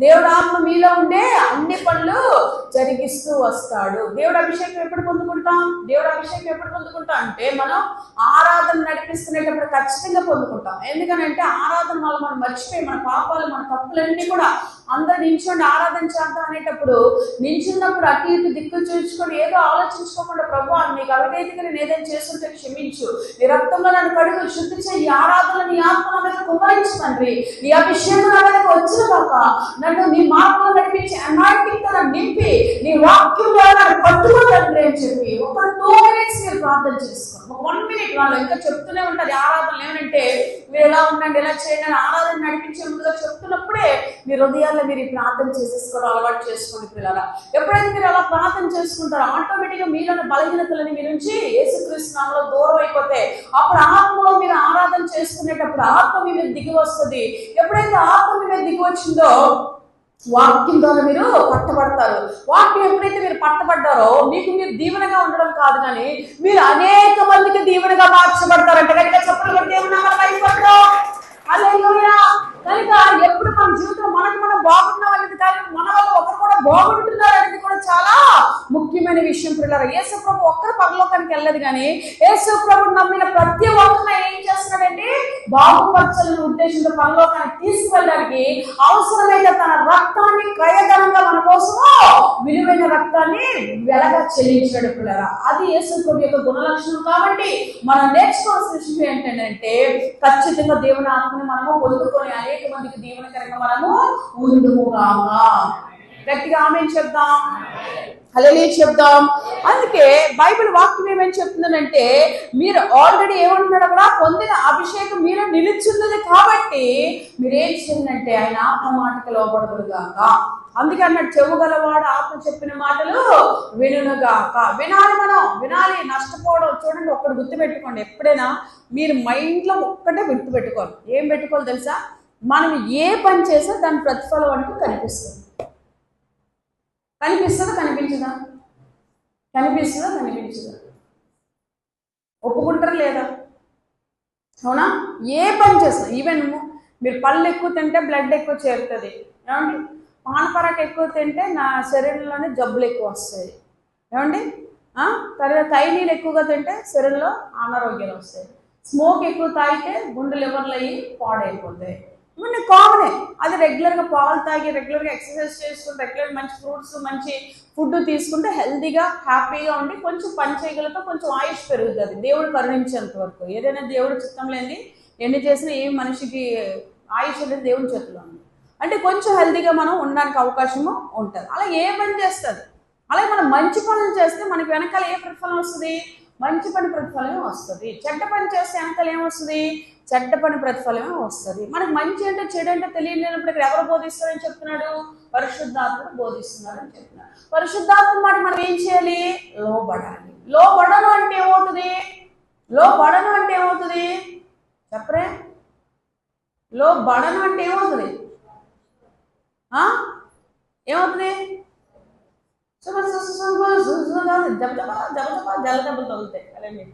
దేవుడు ఆత్మ మీలో ఉండే అన్ని పనులు జరిగిస్తూ వస్తాడు. దేవుడు అభిషేకం ఎప్పుడు పొందుకుంటాం? దేవుడు అభిషేకం ఎప్పుడు పొందుకుంటాం అంటే మనం ఆరాధన నడిపిస్తున్నప్పుడు ఖచ్చితంగా పొందుకుంటాం. ఎందుకనంటే ఆరాధన వల్ల మనం మర్చిపోయి మన పాపాలు మన తప్పులన్నీ కూడా అందరు నించుండి ఆరాధన చేద్దాం అనేటప్పుడు నించున్నప్పుడు అటు ఇటు దిక్కు చూసుకొని ఏదో ఆలోచించుకోకుండా ప్రభు నీకు అవిధేయతగా నేను ఏదైనా చేస్తుంటే క్షమించు, నీ రక్తంలో నన్ను కడుగు, శుద్ధి చేయి, ఈ ఆరాధన నీ ఆత్మ నా మీద కుమ్మరించు తండ్రి, నీ అభిషేకం నా మీదకి వచ్చిన కాక నన్ను నీ మార్పులు నడిపించి అనాయింటింగ్ నన్ను నింపి నీ వాక్యం ద్వారా పట్టుకో తండ్రి అని చెప్పి ఒక 2 minutes మీరు ప్రార్థన చేసుకోండి. ఒక 1 minute వాళ్ళు ఇంకా చెప్తూనే ఉంటారు ఆరాధనలు. ఏమంటే మీరు ఎలా ఉండండి, ఎలా చేయండి అని ఆరాధన నడిపించే ముందుగా చెప్తున్నప్పుడే మీ హృదయాల్లో మీరు ఈ ప్రార్థన చేసేసుకోవడం అలవాటు చేసుకోండి పిల్లల. ఎప్పుడైతే మీరు అలా ప్రార్థన చేసుకుంటారో ఆటోమేటిక్గా మీలోని బలహీనతలని మీ నుంచి యేసుక్రీస్తు నామములో దూరం అయిపోతే అప్పుడు ఆత్మలో మీరు ఆరాధన చేసుకునేటప్పుడు ఆత్మ మీ మీద దిగి వస్తుంది. ఎప్పుడైతే ఆత్మ మీ మీద దిగి వచ్చిందో వాక్యం ద్వారా మీరు పట్టబడతారు. వాక్యం ఎప్పుడైతే మీరు పట్టబడ్డారో మీకు మీరు దీవెనగా ఉండడం కాదు కానీ మీరు అనేక మందికి దీవెనగా మార్చబడతారంట. కనుక చెప్పలు దేవుని హల్లెలూయా. కనుక ఎప్పుడు మన జీవితం మనకు మనం బాగున్నాం అనేది కానీ మన వల్ల ఒకరు కూడా బాగుంటున్నారు అనేది కూడా చాలా ముఖ్యమైన విషయం పిల్లలు. యేసు ప్రభు ఒక్కరు పరలోకానికి వెళ్ళదు కానీ యేసు ప్రభు నమ్మిన ప్రతి ఒక్కరు ఏం చేస్తున్నాడండి, బాగుపరచాలనే ఉద్దేశంతో పరలోకానికి తీసుకువెళ్ళడానికి అవసరమైన తన రక్తాన్ని క్రయధనంగా మన కోసము విలువైన రక్తాన్ని వెలగా చెల్లించాడు పిల్లరా. అది యేసు ప్రభు యొక్క గుణలక్షణం. కాబట్టి మనం నేర్చుకోవాల్సిన విషయం ఏంటంటే ఖచ్చితంగా దేవుని ఆత్మని మనము పొందుకొని అనేక మందికి దీవెనకరంగా మనము ముందుకురాగా. గట్టిగా ఆమేన్ చెప్దాం, హల్లెలూయా చెప్దాం. అందుకే బైబిల్ వాక్యం ఏమని చెప్తుందంటే మీరు ఆల్రెడీ ఏమంటున్నాడు అక్కడ, పొందిన అభిషేకం మీరు నిలుచున్నది కాబట్టి మీరేం చేయండి ఆయన ఆత్మ మాటకు లోబడదురుగాక. అందుకే అన్నాడు చెవు గలవాడు ఆత్మ చెప్పిన మాటలు వినుగాక. వినాలి, మనం వినాలి, నష్టపోవడం. చూడండి ఒక్కటి గుర్తుపెట్టుకోండి, ఎప్పుడైనా మీరు మైండ్లో ఒక్కటే గుర్తుపెట్టుకోవాలి. ఏం పెట్టుకోవాలి తెలుసా? మనం ఏ పని చేసినా దాని ప్రతిఫలం అంటూ కనిపిస్తుంది. కనిపిస్తుందా కనిపించదా? కనిపిస్తుందా కనిపించదా? ఒప్పుకుంటారా లేదా? అవునా? ఏ పని చేస్తా, ఈవెన్ మీరు పళ్ళు ఎక్కువ తింటే బ్లడ్ ఎక్కువ చేరుతుంది. ఏమండి? పానపరాకు ఎక్కువ తింటే నా శరీరంలోనే జబ్బులు ఎక్కువ వస్తాయి. ఏమండి? తర్వాత తైనీళ్ళు ఎక్కువగా తింటే శరీరంలో అనారోగ్యాలు వస్తాయి. స్మోక్ ఎక్కువ తాగితే గుండె లివర్లు అయ్యి పాడైపోతాయి. ఇవన్నీ కామనే. అది రెగ్యులర్గా పాలు తాగి రెగ్యులర్గా ఎక్సర్సైజ్ చేసుకుంటే రెగ్యులర్ మంచి ఫ్రూట్స్ మంచి ఫుడ్ తీసుకుంటే హెల్తీగా హ్యాపీగా ఉండి కొంచెం పని చేయగలిగితే కొంచెం ఆయుష్ పెరుగుతుంది దేవుడు కరుణించేంత వరకు. ఏదైనా దేవుడు చిత్తం లేని ఎన్ని చేసినా ఏం మనిషికి ఆయుష్ అనేది దేవుడి చేతిలో ఉంది. అంటే కొంచెం హెల్తీగా మనం ఉండడానికి అవకాశము ఉంటుంది. అలా ఏ పని చేస్తుంది. అలాగే మనం మంచి పనులు చేస్తే మనకి వెనకాల ఏ ప్రతిఫలం వస్తుంది? మంచి పని ప్రతిఫలమే వస్తుంది. చెడ్డ పని చేస్తే వెనకాల ఏమొస్తుంది? చెడ్డ పని ప్రతిఫలమే వస్తుంది. మనకు మంచి అంటే చెడు అంటే తెలియలేనప్పుడు ఇక్కడ ఎవరు బోధిస్తారని చెప్తున్నాడు? పరిశుద్ధాత్ముడు బోధిస్తున్నాడు అని చెప్తున్నాడు. పరిశుద్ధాత్మ మాట మనం ఏం చేయాలి? లోబడాలి. లోబడను అంటే ఏమవుతుంది? లోబడను అంటే ఏమవుతుంది చెప్పరే? లోబడను అంటే ఏమవుతుంది? ఏమవుతుంది? జలదెబ్బలు తగులుతాయి. అలాగే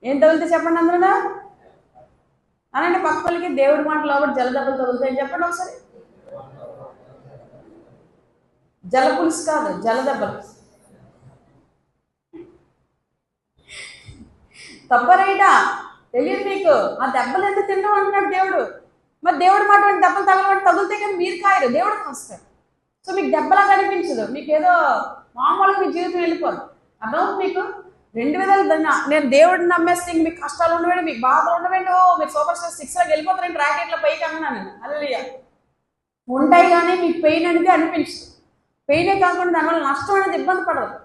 ఏం తగిలితే చెప్పండి అందరూ అనంటే పక్క వాళ్ళకి దేవుడి మాటలో కూడా జలదెబ్బలు తగులుతాయని చెప్పండి ఒకసారి. జల పులుసు కాదు, జలదెబ్బలు. తప్పరైనా తెలియదు మీకు. ఆ దెబ్బలు ఎందుకు తింటాం అంటున్నాడు దేవుడు. మరి దేవుడి మాట దెబ్బలు తగులుతాయి కానీ మీరు కాయరు, దేవుడు కాస్తాడు. సో మీకు దెబ్బలా కనిపించదు, మీకు ఏదో మామూలుగా మీ జీవితం వెళ్ళిపోదు. అర్థమవుతుంది మీకు? 2 విధాలు. నేను దేవుడిని నమ్మేస్తే ఇంక మీకు కష్టాలు ఉండవేండి, మీకు బాధలు ఉండవేండి, మీరు సూపర్ స్టార్ 6 వెళ్ళిపోతారండి రాకెట్లో పైకి అన్నాను. హల్లెలూయా. ఉంటాయి కానీ మీకు పెయిన్ అనేది అనిపించదు. పెయినే కాకుండా దానివల్ల నష్టం అనేది ఇబ్బంది పడదు.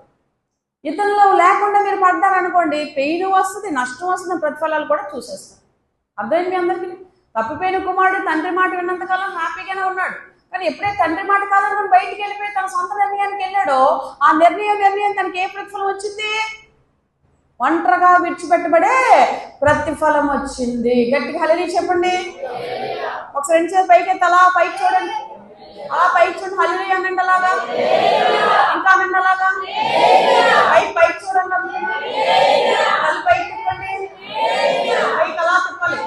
ఇతరులు లేకుండా మీరు పడ్డారనుకోండి పెయిన్ వస్తుంది, నష్టం వస్తుంది, ప్రతిఫలాలు కూడా చూసేస్తారు. అర్థమైంది మీ అందరికీ? తప్పిపోయిన కుమారుడు తండ్రి మాట విన్నంతకాలం హ్యాపీగానే ఉన్నాడు. కానీ ఎప్పుడైతే తండ్రి మాట కాదని బయటికి వెళ్ళిపోయి తన సొంత నిర్ణయానికి వెళ్ళాడో ఆ నిర్ణయం తనకి ఏ ప్రతిఫలం వచ్చింది? ఒంటరిగా విడిచిపెట్టబడే ప్రతిఫలం వచ్చింది. గట్టిగా హల్లెలూయా చెప్పండి. ఒకసారి 2 చేతులు పైకి అలా పైకి చూడండి, అలా పైకి చూడండి, హల్లెలూయా అనండి. అలాగా ఇంకా అనండి, అలాగా పైకి చూడండి, అది పైకి తిప్పండి, పైకి అలా తిప్పాలి.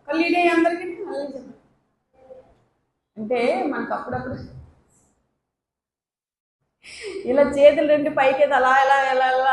కలిగే అందరికీ మళ్ళీ చెప్పండి. అంటే మనకు అప్పుడప్పుడు ఇలా చేతులు రెండు పైకి అలా ఎలా ఎలా ఎలా